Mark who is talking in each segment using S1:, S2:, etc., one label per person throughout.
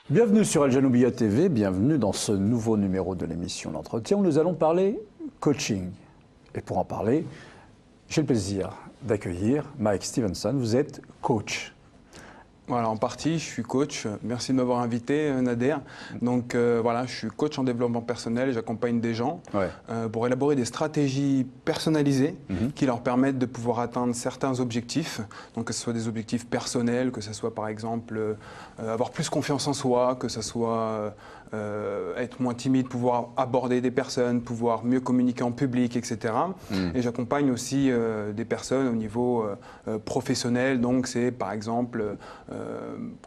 S1: Bienvenue sur Al Janoubia TV, bienvenue dans ce nouveau numéro de l'émission L'Entretien où nous allons parler coaching. Et pour en parler, j'ai le plaisir d'accueillir Mike Stevenson. Vous êtes coach.
S2: Voilà, en partie, je suis coach. Merci de m'avoir invité, Nader. Donc voilà, je suis coach en développement personnel et j'accompagne des gens pour élaborer des stratégies personnalisées qui leur permettent de pouvoir atteindre certains objectifs. Donc que ce soit des objectifs personnels, que ce soit par exemple avoir plus confiance en soi, que ce soit être moins timide, pouvoir aborder des personnes, pouvoir mieux communiquer en public, etc. Et j'accompagne aussi des personnes au niveau professionnel. Donc c'est par exemple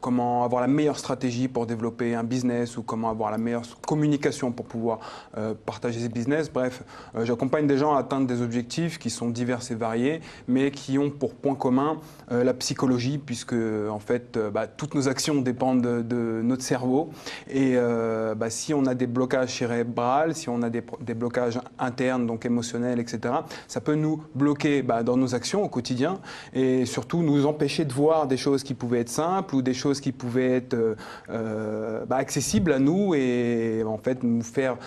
S2: comment avoir la meilleure stratégie pour développer un business ou comment avoir la meilleure communication pour pouvoir partager ses business. Bref, j'accompagne des gens à atteindre des objectifs qui sont divers et variés, mais qui ont pour point commun la psychologie, puisque en fait, toutes nos actions dépendent de notre cerveau. Et si on a des blocages cérébraux, si on a des blocages internes, donc émotionnels, etc., ça peut nous bloquer dans nos actions au quotidien et surtout nous empêcher de voir des choses qui pouvaient être simples ou des choses qui pouvaient être accessibles à nous et en fait nous faire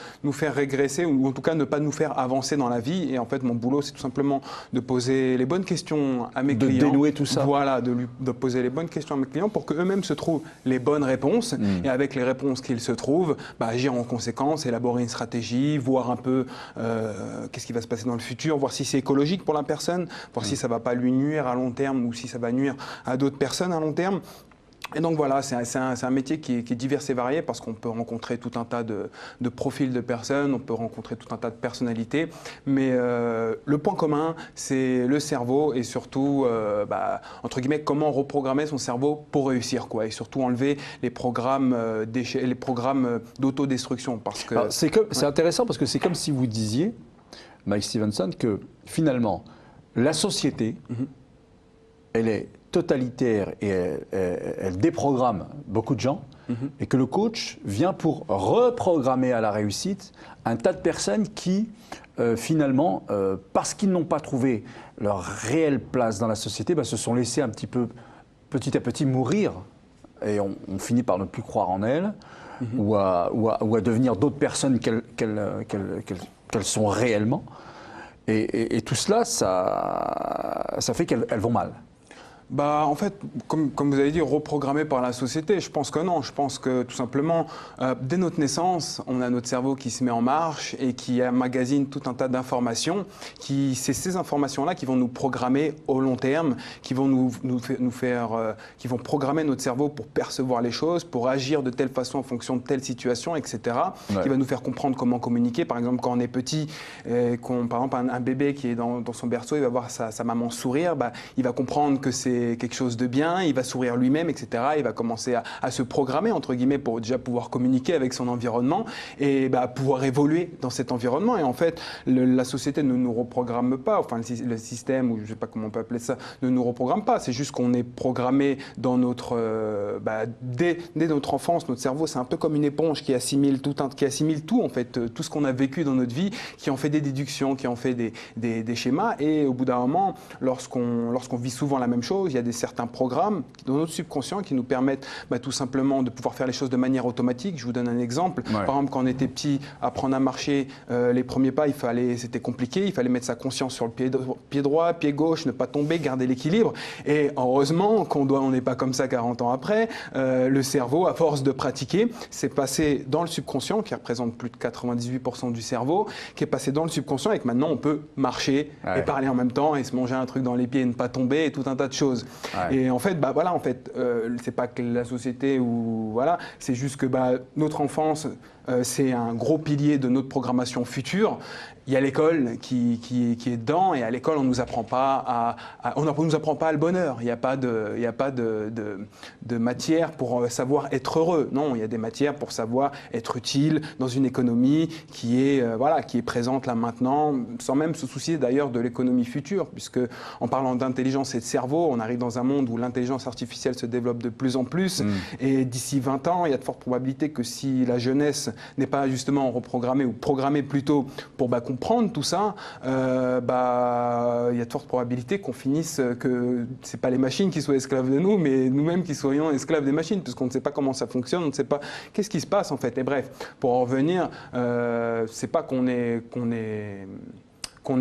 S2: régresser ou en tout cas ne pas nous faire avancer dans la vie. Et en fait mon boulot c'est tout simplement de poser les bonnes questions à mes clients.
S1: De dénouer tout ça.
S2: Voilà, de poser les bonnes questions à mes clients pour qu'eux-mêmes se trouvent les bonnes réponses et avec les réponses qu'ils se trouvent, agir en conséquence, élaborer une stratégie, voir un peu qu'est-ce qui va se passer dans le futur, voir si c'est écologique pour la personne, voir si ça ne va pas lui nuire à long terme ou si ça va nuire à d'autres personnes à long terme. Et donc voilà, c'est un métier qui est divers et varié parce qu'on peut rencontrer tout un tas de profils de personnes, on peut rencontrer tout un tas de personnalités, mais le point commun, c'est le cerveau et surtout, entre guillemets, comment reprogrammer son cerveau pour réussir, quoi, et surtout enlever les programmes d'autodestruction.
S1: C'est intéressant parce que c'est comme si vous disiez, Mike Stevenson, que finalement, la société, elle est totalitaire et elle déprogramme beaucoup de gens et que le coach vient pour reprogrammer à la réussite un tas de personnes qui, finalement, parce qu'ils n'ont pas trouvé leur réelle place dans la société, se sont laissés un petit peu, petit à petit, mourir et on finit par ne plus croire en elles ou à devenir d'autres personnes qu'elles sont réellement. Et tout cela, ça fait qu'elles vont mal.
S2: En fait, comme vous avez dit, reprogrammé par la société, je pense que non. Je pense que tout simplement, dès notre naissance, on a notre cerveau qui se met en marche et qui emmagasine tout un tas d'informations. C'est ces informations-là qui vont nous programmer au long terme, qui vont qui vont programmer notre cerveau pour percevoir les choses, pour agir de telle façon en fonction de telle situation, etc. Qui va nous faire comprendre comment communiquer. Par exemple, quand on est petit, par exemple, un bébé qui est dans son berceau, il va voir sa maman sourire, il va comprendre que c'est quelque chose de bien, il va sourire lui-même, etc. Il va commencer à se programmer, entre guillemets, pour déjà pouvoir communiquer avec son environnement et pouvoir évoluer dans cet environnement. Et en fait, la société ne nous reprogramme pas, enfin le système, ou je ne sais pas comment on peut appeler ça, ne nous reprogramme pas. C'est juste qu'on est programmé dans notre... dès notre enfance, notre cerveau, c'est un peu comme une éponge qui assimile tout, en fait, tout ce qu'on a vécu dans notre vie, qui en fait des déductions, qui en fait des schémas. Et au bout d'un moment, lorsqu'on vit souvent la même chose, il y a certains programmes dans notre subconscient qui nous permettent tout simplement de pouvoir faire les choses de manière automatique. Je vous donne un exemple. Par exemple, quand on était petit, apprendre à marcher, les premiers pas, c'était compliqué. Il fallait mettre sa conscience sur le pied droit, pied gauche, ne pas tomber, garder l'équilibre. Et heureusement on n'est pas comme ça 40 ans après. Le cerveau, à force de pratiquer, s'est passé dans le subconscient, qui représente plus de 98% du cerveau, qui est passé dans le subconscient et que maintenant on peut marcher et parler en même temps et se manger un truc dans les pieds et ne pas tomber et tout un tas de choses. Et en fait, c'est pas que la société ou voilà, c'est juste que notre enfance, c'est un gros pilier de notre programmation future. Il y a l'école qui est dedans et à l'école on nous apprend pas nous apprend pas le bonheur. Il n'y a pas de matière pour savoir être heureux. Non, il y a des matières pour savoir être utile dans une économie qui est présente là maintenant, sans même se soucier d'ailleurs de l'économie future, puisque en parlant d'intelligence et de cerveau, on arrive dans un monde où l'intelligence artificielle se développe de plus en plus et d'ici 20 ans, il y a de fortes probabilités que si la jeunesse n'est pas justement reprogrammée ou programmée plutôt pour comprendre tout ça, il y a de fortes probabilités qu'on finisse, que c'est pas les machines qui soient esclaves de nous, mais nous-mêmes qui soyons esclaves des machines, puisqu'on ne sait pas comment ça fonctionne, on ne sait pas qu'est-ce qui se passe en fait. Et bref, pour en revenir, c'est pas qu'on est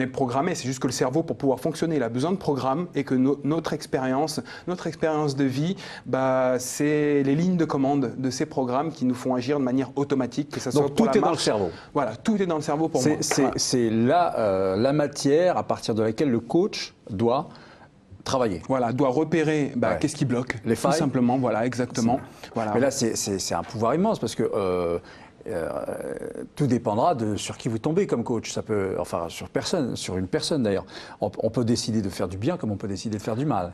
S2: programmé, c'est juste que le cerveau, pour pouvoir fonctionner, il a besoin de programmes et que notre expérience de vie, c'est les lignes de commande de ces programmes qui nous font agir de manière automatique, que ça soit
S1: Donc
S2: pour
S1: tout
S2: la
S1: est dans le
S2: marche.
S1: cerveau.
S2: Voilà, tout est dans le cerveau pour moi.
S1: C'est la matière à partir de laquelle le coach doit travailler.
S2: Voilà, doit repérer qu'est-ce qui bloque,
S1: les failles.
S2: tout simplement, voilà, exactement. Voilà.
S1: Mais là, c'est un pouvoir immense parce que tout dépendra de sur qui vous tombez comme coach. Ça peut, enfin, sur une personne d'ailleurs. On peut décider de faire du bien comme on peut décider de faire du mal.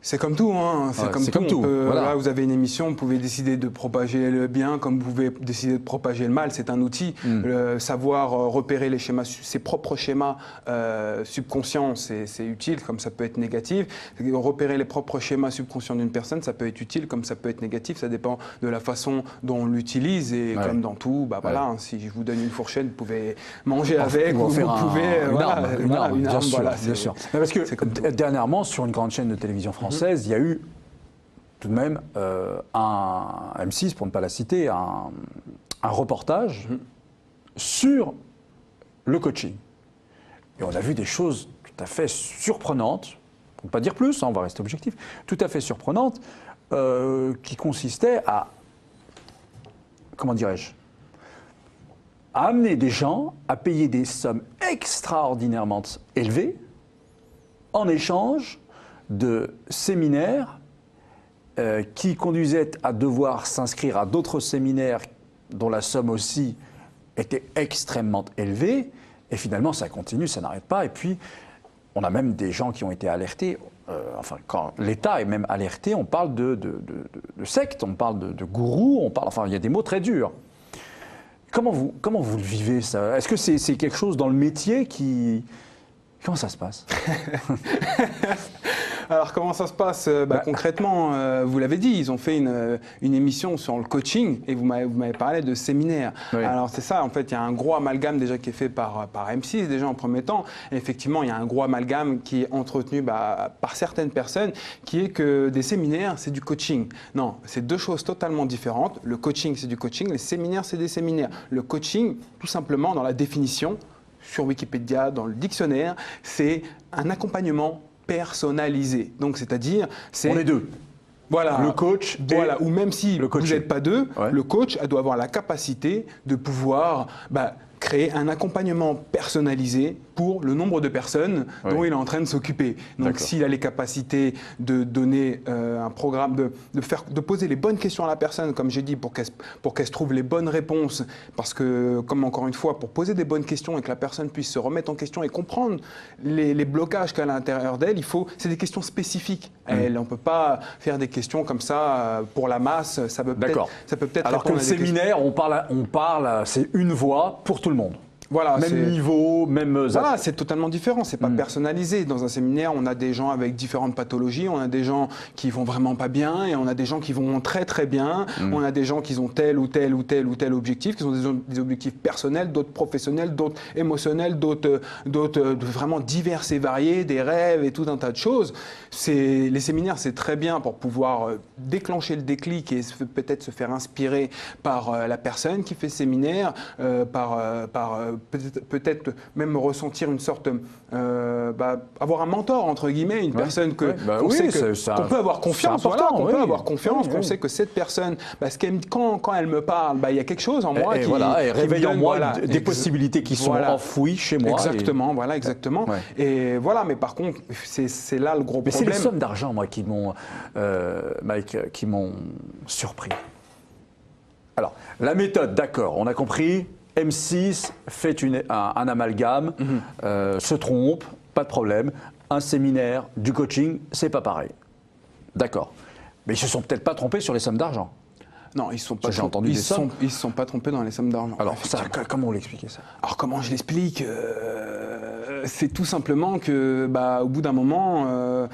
S2: C'est comme tout, hein. C'est comme tout.
S1: Voilà.
S2: Là, vous avez une émission, vous pouvez décider de propager le bien comme vous pouvez décider de propager le mal. C'est un outil. Savoir repérer les schémas, ses propres schémas subconscients, c'est utile, comme ça peut être négatif. Repérer les propres schémas subconscients d'une personne, ça peut être utile, comme ça peut être négatif. Ça dépend de la façon dont on l'utilise. Et comme dans tout, voilà, hein, si je vous donne une fourchette, vous pouvez manger avec, ou vous pouvez...
S1: Une arme, bien sûr.
S2: Voilà,
S1: bien sûr. Mais parce que dernièrement, sur une grande chaîne de télévision française, il y a eu tout de même un M6, pour ne pas la citer, un reportage sur le coaching. Et on a vu des choses tout à fait surprenantes, pour ne pas dire plus, hein, on va rester objectif, tout à fait surprenantes, qui consistaient à, comment dirais-je, à amener des gens à payer des sommes extraordinairement élevées en échange de séminaires qui conduisaient à devoir s'inscrire à d'autres séminaires dont la somme aussi était extrêmement élevée. Et finalement, ça continue, ça n'arrête pas. Et puis, on a même des gens qui ont été alertés. Enfin, quand l'État est même alerté, on parle de secte, on parle de gourou, on parle. Enfin, il y a des mots très durs. Comment vous le vivez, ça? Est-ce que c'est quelque chose dans le métier qui... Comment ça se passe?
S2: Alors, comment ça se passe concrètement, vous l'avez dit, ils ont fait une émission sur le coaching et vous m'avez parlé de séminaire. Oui. Alors, c'est ça, en fait, il y a un gros amalgame déjà qui est fait par M6 déjà en premier temps. Et effectivement, il y a un gros amalgame qui est entretenu par certaines personnes qui est que des séminaires, c'est du coaching. Non, c'est deux choses totalement différentes. Le coaching, c'est du coaching. Les séminaires, c'est des séminaires. Le coaching, tout simplement, dans la définition, sur Wikipédia, dans le dictionnaire, c'est un accompagnement personnalisé. Donc, c'est-à-dire,
S1: on est deux.
S2: Voilà.
S1: Le coach.
S2: Voilà. Ou même si vous n'êtes pas deux, le coach doit avoir la capacité de pouvoir créer un accompagnement personnalisé pour le nombre de personnes dont il est en train de s'occuper. Donc, s'il a les capacités de donner un programme, de poser les bonnes questions à la personne, comme j'ai dit, pour qu'elle se trouve les bonnes réponses, parce que, comme encore une fois, pour poser des bonnes questions et que la personne puisse se remettre en question et comprendre les blocages qu'elle a à l'intérieur d'elle, c'est des questions spécifiques. On ne peut pas faire des questions comme ça pour la masse. Ça peut peut-être.
S1: Alors que le séminaire, on parle, c'est une voix pour tout le monde.
S2: Voilà,
S1: même niveau, même...
S2: Voilà, c'est totalement différent, c'est pas personnalisé. Dans un séminaire, on a des gens avec différentes pathologies, on a des gens qui vont vraiment pas bien et on a des gens qui vont très très bien. On a des gens qui ont tel ou tel ou tel ou tel objectif, qui ont des objectifs personnels, d'autres professionnels, d'autres émotionnels, d'autres vraiment divers et variés, des rêves et tout un tas de choses. Les séminaires, c'est très bien pour pouvoir déclencher le déclic et peut-être se faire inspirer par la personne qui fait le séminaire, peut-être même ressentir une sorte, avoir un mentor entre guillemets, une personne qu'on peut avoir confiance, qu'on peut avoir confiance, qu'on sait que cette personne, quand elle me parle, il y a quelque chose en moi
S1: qui réveille en moi des possibilités qui sont enfouies chez moi.
S2: Exactement, exactement. Et voilà, mais par contre, c'est là le gros problème.
S1: C'est les sommes d'argent, moi, qui m'ont, Mike, qui m'ont surpris. Alors, la méthode, d'accord, on a compris. M6 fait un amalgame, se trompe, pas de problème. Un séminaire, du coaching, c'est pas pareil. D'accord. Mais ils se sont peut-être pas trompés sur les sommes d'argent.
S2: Non, ils ne sont pas trompés. Ils se sont pas trompés dans les sommes d'argent.
S1: Alors, comment vous l'expliquez ça?
S2: Alors, comment je l'explique? C'est tout simplement que, au bout d'un moment,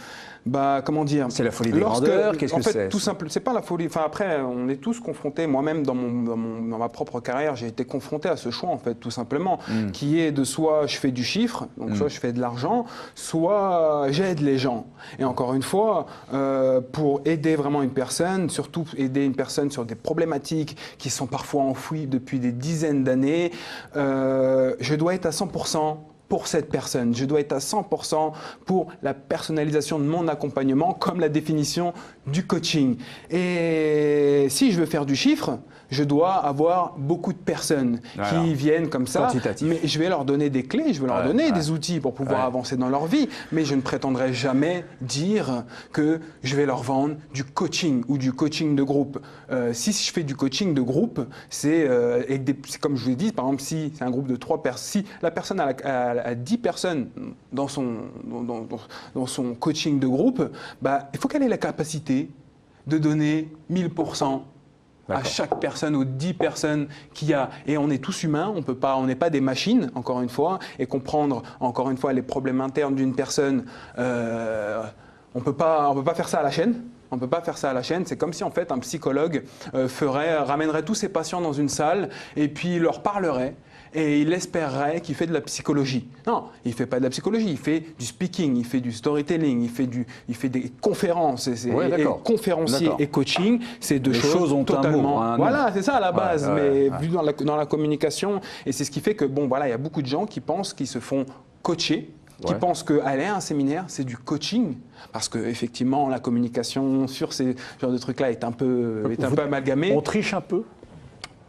S2: bah, comment dire?
S1: C'est la folie des grandeurs. Qu'est-ce que c'est?
S2: Tout simple, c'est pas la folie. Enfin, après, on est tous confrontés. Moi-même, dans ma propre carrière, j'ai été confronté à ce choix, en fait, tout simplement, qui est de soit je fais du chiffre, donc soit je fais de l'argent, soit j'aide les gens. Et encore une fois, pour aider vraiment une personne, surtout aider une personne sur des problématiques qui sont parfois enfouies depuis des dizaines d'années, je dois être à 100% pour cette personne. Je dois être à 100% pour la personnalisation de mon accompagnement, comme la définition du coaching. Et si je veux faire du chiffre, je dois avoir beaucoup de personnes qui viennent comme ça, mais je vais leur donner des clés, je vais leur donner des outils pour pouvoir avancer dans leur vie, mais je ne prétendrai jamais dire que je vais leur vendre du coaching ou du coaching de groupe. Si je fais du coaching de groupe, c'est comme je vous l'ai dit, par exemple, si c'est un groupe de 3 personnes, si la personne a 10 personnes dans son coaching de groupe, bah, il faut qu'elle ait la capacité de donner 1000% à chaque personne, aux 10 personnes qu'il y a. Et on est tous humains, on n'est pas des machines, encore une fois, et comprendre, encore une fois, les problèmes internes d'une personne, on peut pas faire ça à la chaîne. On ne peut pas faire ça à la chaîne. C'est comme si en fait un psychologue ramènerait tous ses patients dans une salle et puis il leur parlerait et il espérerait qu'il fait de la psychologie. Non, il ne fait pas de la psychologie, il fait du speaking, il fait du storytelling, il fait des conférences. Et conférencier et coaching, c'est deux choses totalement. Voilà, c'est ça à la base, mais vu dans la communication. Et c'est ce qui fait que bon, voilà, il y a beaucoup de gens qui pensent qu'ils se font coacher. Qui pensent qu'aller à un séminaire, c'est du coaching, parce qu'effectivement, la communication sur ces genres de trucs-là est un peu amalgamée.
S1: On triche un peu?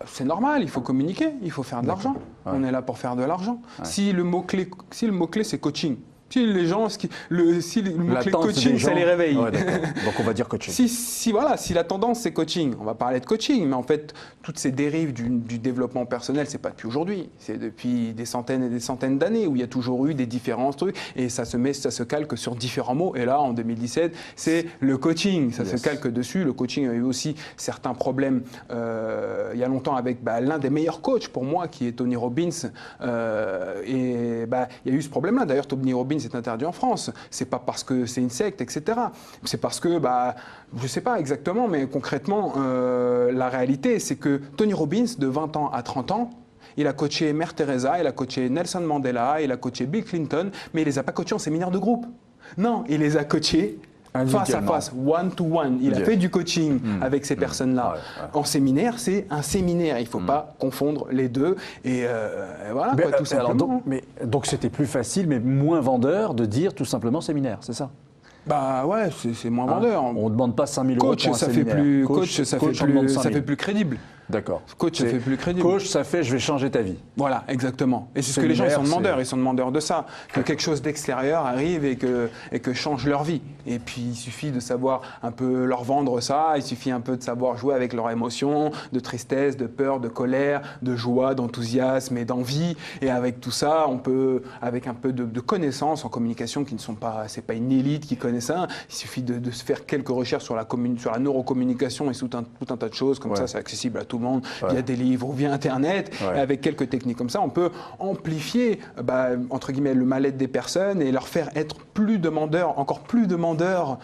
S2: C'est normal, il faut communiquer, il faut faire de l'argent. On est là pour faire de l'argent. Si le mot-clé, c'est coaching, si les gens, le mot-clé coaching, ça les réveille.
S1: Donc on va dire coaching.
S2: Si la tendance c'est coaching, on va parler de coaching, mais en fait, toutes ces dérives du développement personnel, c'est pas depuis aujourd'hui, c'est depuis des centaines et des centaines d'années où il y a toujours eu des différents trucs et ça se calque sur différents mots. Et là, en 2017, c'est le coaching, ça se calque dessus. Le coaching a eu aussi certains problèmes il y a longtemps avec l'un des meilleurs coachs pour moi, qui est Tony Robbins. Il y a eu ce problème-là. D'ailleurs, Tony Robbins est interdit en France. C'est pas parce que c'est une secte, etc. C'est parce que, je sais pas exactement, mais concrètement, la réalité, c'est que Tony Robbins, de 20 ans à 30 ans, il a coaché Mère Teresa, il a coaché Nelson Mandela, il a coaché Bill Clinton, mais il les a pas coachés en séminaire de groupe. Non, il les a coachés face à face, one-to-one. Il a fait du coaching avec ces personnes-là. En séminaire, c'est un séminaire. Il ne faut pas confondre les deux. Et voilà, tout simplement.
S1: Donc c'était plus facile, mais moins vendeur de dire tout simplement séminaire, c'est ça?
S2: Bah ouais, c'est moins vendeur.
S1: On ne demande pas 5 000 euros pour un séminaire.
S2: Coach, ça fait plus crédible.
S1: D'accord.
S2: Coach, ça fait plus crédible.
S1: Coach, ça fait je vais changer ta vie.
S2: Voilà, exactement. Et c'est ce que les gens ils sont demandeurs. Ils sont demandeurs de ça. Que quelque chose d'extérieur arrive et que change leur vie. Et puis il suffit de savoir un peu leur vendre ça. Il suffit un peu de savoir jouer avec leurs émotions, de tristesse, de peur, de colère, de joie, d'enthousiasme et d'envie. Et avec tout ça, on peut, avec un peu de connaissances en communication qui ne sont pas, c'est pas une élite qui connaît ça. Il suffit de se faire quelques recherches sur la neurocommunication et tout un tas de choses comme ça. C'est accessible à tout le monde via des livres ou via Internet. Et avec quelques techniques comme ça, on peut amplifier entre guillemets le mal-être des personnes et leur faire être plus demandeurs, encore plus demandeurs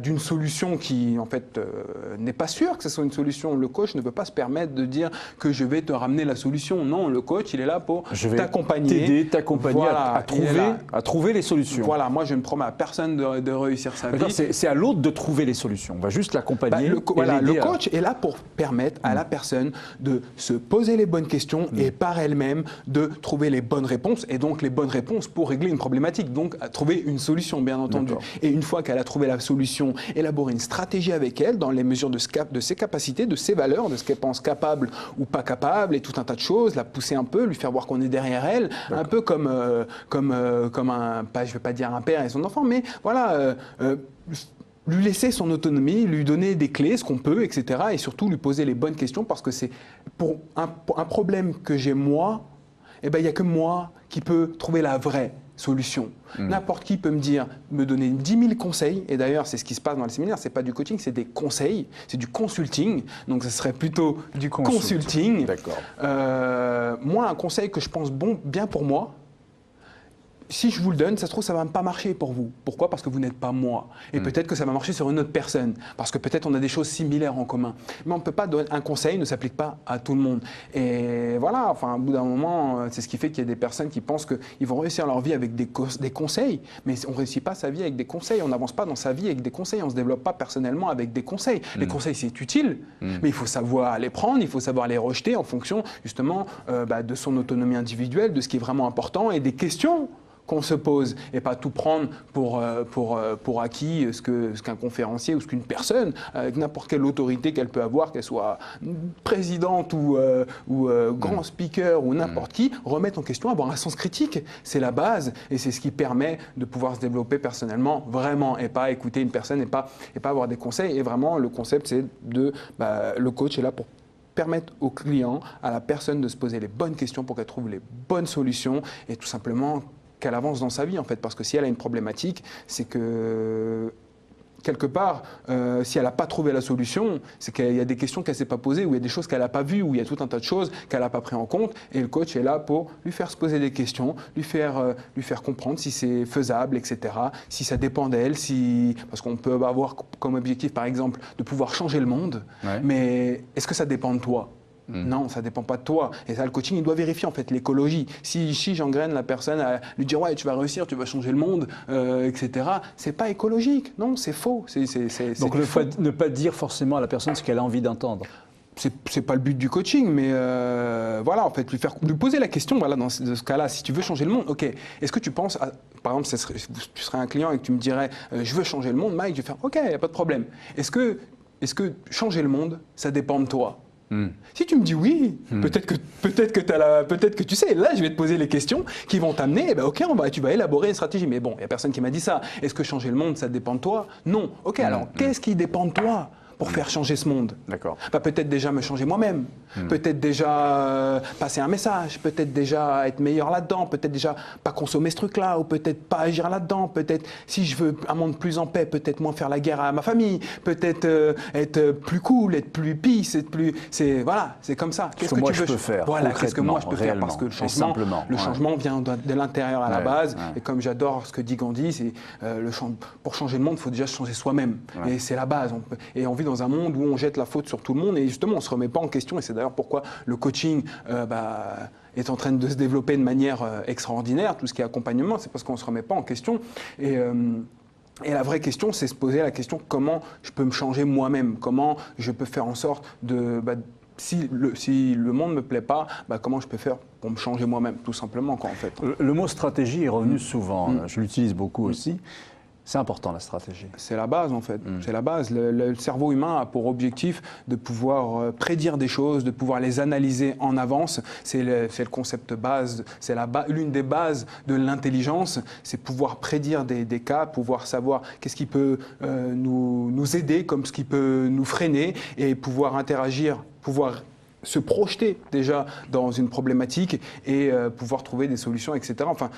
S2: d'une solution qui en fait n'est pas sûre que ce soit une solution. Le coach ne peut pas se permettre de dire que je vais te ramener la solution. Non, le coach il est là pour t'accompagner,
S1: à trouver les solutions.
S2: Voilà, moi je ne promets à personne de réussir sa vie.
S1: C'est à l'autre de trouver les solutions. On va juste l'accompagner.
S2: Le coach est là pour permettre à la personne de se poser les bonnes questions et par elle-même de trouver les bonnes réponses et donc les bonnes réponses pour régler une problématique, donc à trouver une solution bien entendu. Et une fois qu'elle a trouvé la solution, élaborer une stratégie avec elle dans les mesures de ses capacités, de ses valeurs, de ce qu'elle pense capable ou pas capable et tout un tas de choses, la pousser un peu, lui faire voir qu'on est derrière elle, un peu comme un, je vais pas dire un père et son enfant, mais voilà, lui laisser son autonomie, lui donner des clés, ce qu'on peut, etc. Et surtout lui poser les bonnes questions parce que c'est pour un problème que j'ai moi, il n'y a que moi qui peux trouver la vraie solution. N'importe qui peut me donner 10 000 conseils, et d'ailleurs c'est ce qui se passe dans les séminaires, c'est pas du coaching, c'est des conseils, c'est du consulting, donc ce serait plutôt du consulting.
S1: D'accord.
S2: Moi, un conseil que je pense bien pour moi, si je vous le donne, ça se trouve, ça ne va pas marcher pour vous. Pourquoi? Parce que vous n'êtes pas moi. Et peut-être que ça va marcher sur une autre personne. Parce que peut-être on a des choses similaires en commun. Mais on ne peut pas donner un conseil, ne s'applique pas à tout le monde. Et voilà, enfin, au bout d'un moment, c'est ce qui fait qu'il y a des personnes qui pensent qu'ils vont réussir leur vie avec des conseils. Mais on ne réussit pas sa vie avec des conseils. On n'avance pas dans sa vie avec des conseils. On ne se développe pas personnellement avec des conseils. Les conseils, c'est utile, mais il faut savoir les prendre, il faut savoir les rejeter en fonction, justement, de son autonomie individuelle, de ce qui est vraiment important et des questions qu'on se pose, et pas tout prendre pour acquis ce qu'un conférencier ou ce qu'une personne, avec n'importe quelle autorité qu'elle peut avoir, qu'elle soit présidente ou grand speaker ou n'importe qui, remettre en question, avoir un sens critique. C'est la base et c'est ce qui permet de pouvoir se développer personnellement vraiment, et pas écouter une personne et pas avoir des conseils. Et vraiment, le concept, c'est le coach est là pour permettre au client, à la personne de se poser les bonnes questions pour qu'elle trouve les bonnes solutions et tout simplement qu'elle avance dans sa vie en fait. Parce que si elle a une problématique, c'est que quelque part, si elle n'a pas trouvé la solution, c'est qu'il y a des questions qu'elle ne s'est pas posées, ou il y a des choses qu'elle n'a pas vues, ou il y a tout un tas de choses qu'elle n'a pas pris en compte. Et le coach est là pour lui faire se poser des questions, lui faire comprendre si c'est faisable, etc. Si ça dépend d'elle, parce qu'on peut avoir comme objectif, par exemple, de pouvoir changer le monde. Ouais. Mais est-ce que ça dépend de toi ? Non, ça ne dépend pas de toi. Et ça, le coaching, il doit vérifier en fait l'écologie. Si j'engraine la personne à lui dire ouais, tu vas réussir, tu vas changer le monde, etc. C'est pas écologique. Non, c'est faux.
S1: Donc ne pas dire forcément à la personne ce qu'elle a envie d'entendre.
S2: C'est pas le but du coaching, mais voilà, en fait, lui poser la question, voilà, dans ce cas-là, si tu veux changer le monde, ok, est-ce que tu penses, par exemple, tu serais un client et que tu me dirais, je veux changer le monde, Mike, je vais faire, ok, il n'y a pas de problème. Est-ce que changer le monde, ça dépend de toi ? Si tu me dis oui, peut-être que tu sais, là je vais te poser les questions qui vont t'amener, ok, tu vas élaborer une stratégie. Mais bon, il n'y a personne qui m'a dit ça. Est-ce que changer le monde, ça dépend de toi? Non. Ok, alors qu'est-ce qui dépend de toi pour faire changer ce monde?
S1: D'accord.
S2: Peut-être déjà me changer moi-même, peut-être déjà passer un message, peut-être déjà être meilleur là-dedans, peut-être déjà pas consommer ce truc-là, ou peut-être pas agir là-dedans, peut-être si je veux un monde plus en paix, peut-être moins faire la guerre à ma famille, peut-être être plus cool, être plus peace, voilà, c'est comme ça.
S1: Qu'est-ce que moi je peux faire?
S2: Voilà, qu'est-ce que moi je peux faire? Parce que le changement vient de l'intérieur à la base, et comme j'adore ce que dit Gandhi, c'est pour changer le monde, il faut déjà changer soi-même, et c'est la base. Et on vit dans un monde où on jette la faute sur tout le monde et justement on ne se remet pas en question, et c'est d'ailleurs pourquoi le coaching est en train de se développer de manière extraordinaire, tout ce qui est accompagnement, c'est parce qu'on ne se remet pas en question. Et la vraie question, c'est se poser la question comment je peux me changer moi-même, comment je peux faire en sorte de... si le monde ne me plaît pas, comment je peux faire pour me changer moi-même, tout simplement, en fait.
S1: Le mot stratégie est revenu souvent, je l'utilise beaucoup aussi. C'est important, la stratégie.
S2: C'est la base, en fait. C'est la base. Le cerveau humain a pour objectif de pouvoir prédire des choses, de pouvoir les analyser en avance. C'est le concept base, c'est l'une des bases de l'intelligence. C'est pouvoir prédire des cas, pouvoir savoir qu'est-ce qui peut nous aider, comme ce qui peut nous freiner, et pouvoir interagir, pouvoir se projeter déjà dans une problématique et pouvoir trouver des solutions, etc. Enfin,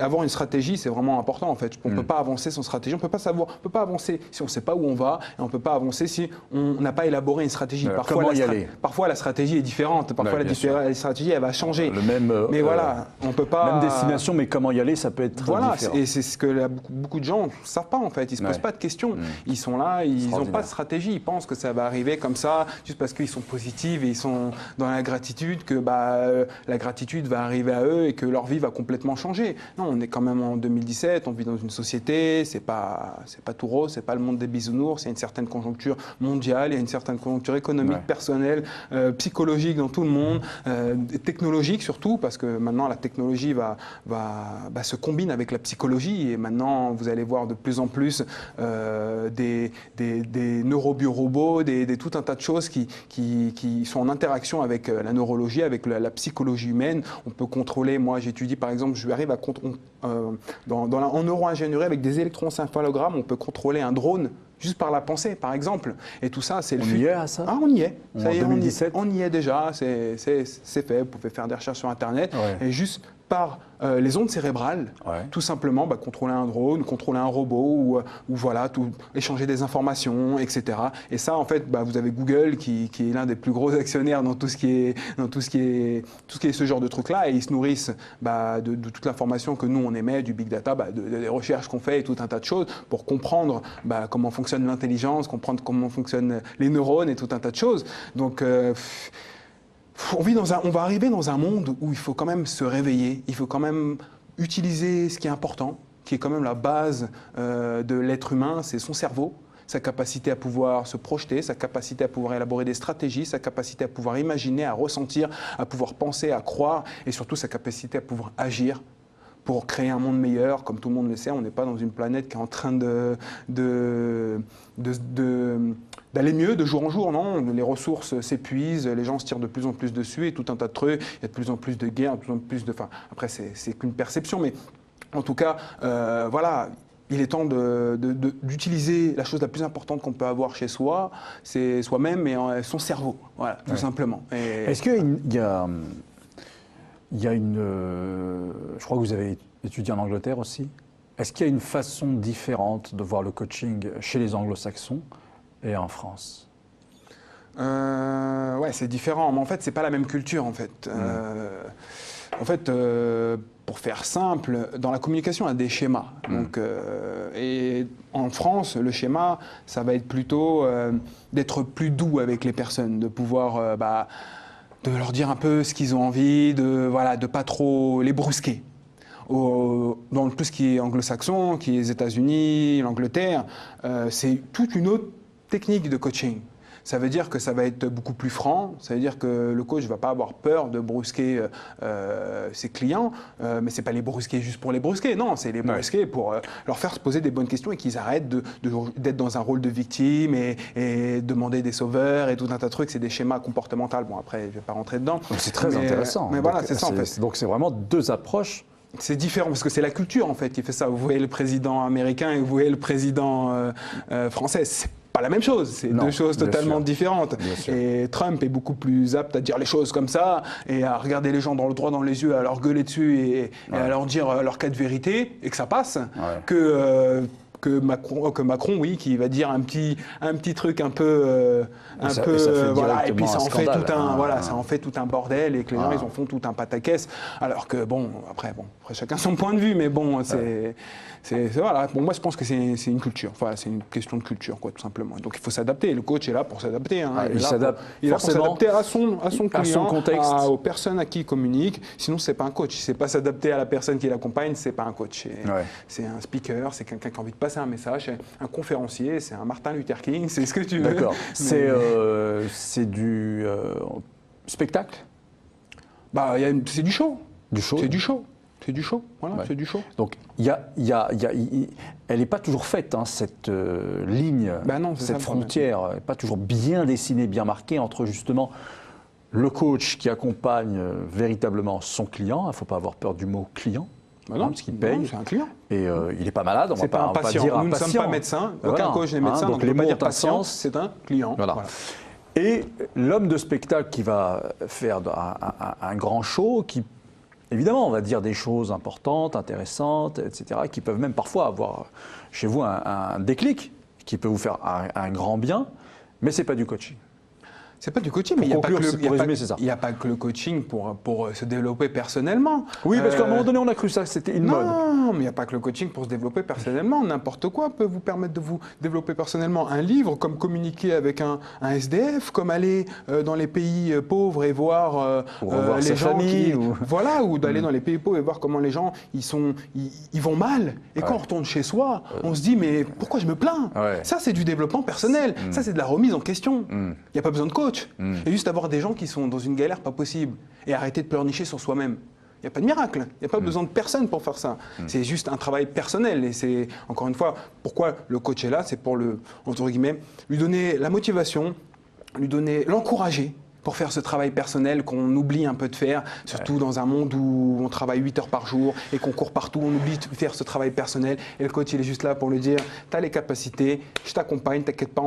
S2: avoir une stratégie, c'est vraiment important en fait. On ne peut pas avancer sans stratégie, on ne peut pas avancer si on ne sait pas où on va, et on ne peut pas avancer si on n'a pas élaboré une stratégie. Parfois la stratégie est différente, parfois la stratégie elle va changer. Mais voilà, on peut pas...
S1: Même destination, mais comment y aller, ça peut être différent.
S2: Et c'est ce que beaucoup de gens ne savent pas en fait, ils ne se posent pas de questions. Ils sont là, ils n'ont pas de stratégie, ils pensent que ça va arriver comme ça, juste parce qu'ils sont positifs et ils sont dans la gratitude, que la gratitude va arriver à eux et que leur vie va complètement changer. Non, on est quand même en 2017, on vit dans une société, c'est pas tout rose, c'est pas le monde des bisounours, il y a une certaine conjoncture mondiale, il y a une certaine conjoncture économique, personnelle, psychologique dans tout le monde, technologique surtout, parce que maintenant la technologie se combine avec la psychologie, et maintenant vous allez voir de plus en plus des neurobiorobots, tout un tas de choses qui sont en interaction avec la neurologie, avec la psychologie humaine. On peut contrôler, moi j'étudie par exemple, je arrive à en neuro-ingénierie avec des électroencéphalogrammes, on peut contrôler un drone juste par la pensée, par exemple. Et tout ça, c'est
S1: On y est à ça?
S2: On y est.
S1: Ça y est, 2017
S2: on y est déjà, c'est fait. Vous pouvez faire des recherches sur Internet. Et juste par les ondes cérébrales, tout simplement contrôler un drone, contrôler un robot ou voilà, échanger des informations, etc. Et ça, en fait, vous avez Google qui est l'un des plus gros actionnaires dans tout ce qui est ce genre de trucs-là, et ils se nourrissent de toute l'information que nous on émet, du big data, des recherches qu'on fait et tout un tas de choses pour comprendre comment fonctionne l'intelligence, comprendre comment fonctionnent les neurones et tout un tas de choses. Donc on va arriver dans un monde où il faut quand même se réveiller, il faut quand même utiliser ce qui est important, qui est quand même la base de l'être humain, c'est son cerveau, sa capacité à pouvoir se projeter, sa capacité à pouvoir élaborer des stratégies, sa capacité à pouvoir imaginer, à ressentir, à pouvoir penser, à croire, et surtout sa capacité à pouvoir agir pour créer un monde meilleur. Comme tout le monde le sait, on n'est pas dans une planète qui est en train d'aller mieux de jour en jour, non. Les ressources s'épuisent, les gens se tirent de plus en plus dessus et tout un tas de trucs. Il y a de plus en plus de guerres, de plus en plus de... Enfin, après, c'est qu'une perception, mais en tout cas, voilà, il est temps d'utiliser la chose la plus importante qu'on peut avoir chez soi, c'est soi-même et son cerveau, voilà, tout simplement.
S1: Est-ce qu'il y a... Il y a une... je crois que vous avez étudié en Angleterre aussi. Est-ce qu'il y a une façon différente de voir le coaching chez les anglo-saxons et en France?
S2: Ouais, c'est différent, mais en fait, c'est pas la même culture, en fait. Pour faire simple, dans la communication, il y a des schémas. Donc, et en France, le schéma, ça va être plutôt d'être plus doux avec les personnes, de pouvoir... de leur dire un peu ce qu'ils ont envie, de pas trop les brusquer. Dans tout ce qui est anglo-saxon, qui est les États-Unis, l'Angleterre, c'est toute une autre technique de coaching. Ça veut dire que ça va être beaucoup plus franc, ça veut dire que le coach ne va pas avoir peur de brusquer ses clients, mais ce n'est pas les brusquer juste pour les brusquer, non, c'est les brusquer pour leur faire se poser des bonnes questions et qu'ils arrêtent d'être dans un rôle de victime et demander des sauveurs et tout un tas de trucs, c'est des schémas comportementaux. Bon, après, je ne vais pas rentrer dedans.
S1: C'est très intéressant.
S2: Mais voilà, c'est ça en fait.
S1: Donc c'est vraiment deux approches.
S2: C'est différent parce que c'est la culture en fait qui fait ça. Vous voyez le président américain et vous voyez le président français. C'est pas la même chose, c'est deux choses totalement différentes. Et Trump est beaucoup plus apte à dire les choses comme ça et à regarder les gens droit dans les yeux, à leur gueuler dessus et à leur dire leur cas de vérité et que ça passe, que Macron, oui, qui va dire un petit truc un peu, voilà, et puis ça en fait ça en fait tout un bordel et que les gens ils en font tout un pataquès. Alors que après chacun son point de vue, mais bon, voilà. Bon, moi je pense que c'est une culture, enfin c'est une question de culture, quoi, tout simplement. Donc il faut s'adapter. Le coach est là pour s'adapter.
S1: Il s'adapte forcément
S2: à son client,
S1: à son contexte,
S2: aux personnes à qui il communique. Sinon c'est pas un coach. Si c'est pas s'adapter à la personne qui l'accompagne, c'est pas un coach. C'est un speaker, c'est quelqu'un qui a envie de passer un message, c'est un conférencier, c'est un Martin Luther King, c'est ce que tu veux.
S1: D'accord. C'est du spectacle.
S2: C'est du show.
S1: Du show.
S2: C'est du show. C'est du show, voilà, c'est du show.
S1: Donc, elle n'est pas toujours faite, hein, cette ligne, cette frontière, n'est pas toujours bien dessinée, bien marquée entre justement le coach qui accompagne véritablement son client. Il ne faut pas avoir peur du mot client. Parce qu'il paye.
S2: C'est un client.
S1: Et il n'est pas malade, on ne va pas dire un patient.
S2: Nous ne sommes pas médecins, aucun coach n'est médecin, donc les mots ont un sens, c'est un client.
S1: Voilà. Et l'homme de spectacle qui va faire un grand show, qui évidemment, on va dire des choses importantes, intéressantes, etc., qui peuvent même parfois avoir chez vous un déclic, qui peut vous faire un grand bien, mais ce n'est pas du coaching.
S2: C'est pas du coaching, mais il n'y a pas que le coaching pour se développer personnellement.
S1: Oui, parce qu'à un moment donné, on a cru ça, c'était une mode.
S2: Non, mais il n'y a pas que le coaching pour se développer personnellement. N'importe quoi peut vous permettre de vous développer personnellement. Un livre, comme communiquer avec un SDF, comme aller dans les pays pauvres et voir les gens ou d'aller dans les pays pauvres et voir comment les gens ils vont mal. Et quand on retourne chez soi, on se dit mais pourquoi je me plains? Ça, c'est du développement personnel. Ça, c'est de la remise en question. Il n'y a pas besoin de coach. Et juste avoir des gens qui sont dans une galère pas possible et arrêter de pleurnicher sur soi-même. Il n'y a pas de miracle, il n'y a pas besoin de personne pour faire ça. C'est juste un travail personnel et c'est, encore une fois, pourquoi le coach est là, c'est pour entre guillemets, lui donner la motivation, l'encourager pour faire ce travail personnel qu'on oublie un peu de faire, surtout dans un monde où on travaille 8 heures par jour et qu'on court partout, on oublie de faire ce travail personnel et le coach il est juste là pour lui dire, tu as les capacités, je t'accompagne, t'inquiète pas,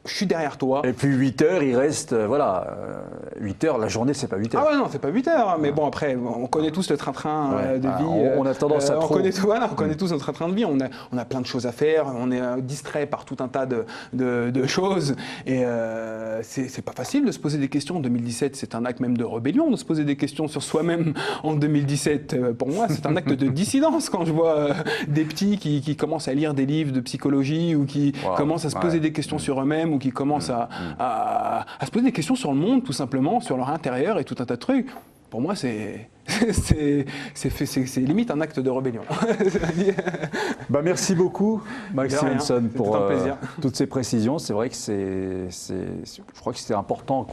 S2: je suis derrière toi.
S1: Et puis 8 heures, il reste, 8 heures, la journée, c'est pas 8 heures.
S2: Ah ouais, non, c'est pas 8 heures, mais bon, après, on connaît tous le train-train de vie.
S1: On a tendance à trop.
S2: On connaît tous notre train de vie, on a plein de choses à faire, on est distrait par tout un tas de choses, et c'est pas facile de se poser des questions. En 2017, c'est un acte même de rébellion de se poser des questions sur soi-même. En 2017, pour moi, c'est un acte de dissidence quand je vois des petits qui commencent à lire des livres de psychologie ou qui commencent à se poser des questions sur eux-mêmes ou qui commencent à se poser des questions sur le monde, tout simplement, sur leur intérieur et tout un tas de trucs. Pour moi, c'est limite un acte de rébellion.
S1: Merci beaucoup, Mike Stevenson, pour toutes ces précisions. C'est vrai que je crois que c'est important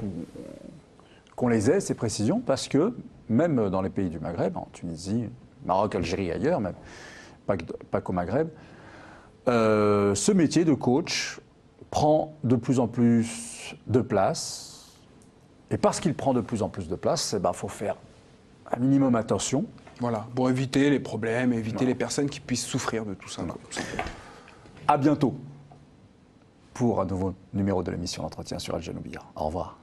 S1: qu'on les ait, ces précisions, parce que même dans les pays du Maghreb, en Tunisie, Maroc, Algérie, ailleurs, même, pas qu'au Maghreb, ce métier de coach prend de plus en plus de place. Et parce qu'il prend de plus en plus de place, faut faire un minimum attention.
S2: Voilà, pour éviter les problèmes, éviter les personnes qui puissent souffrir de tout ça.
S1: À bientôt pour un nouveau numéro de l'émission L'Entretien sur Al Janoubia. Au revoir.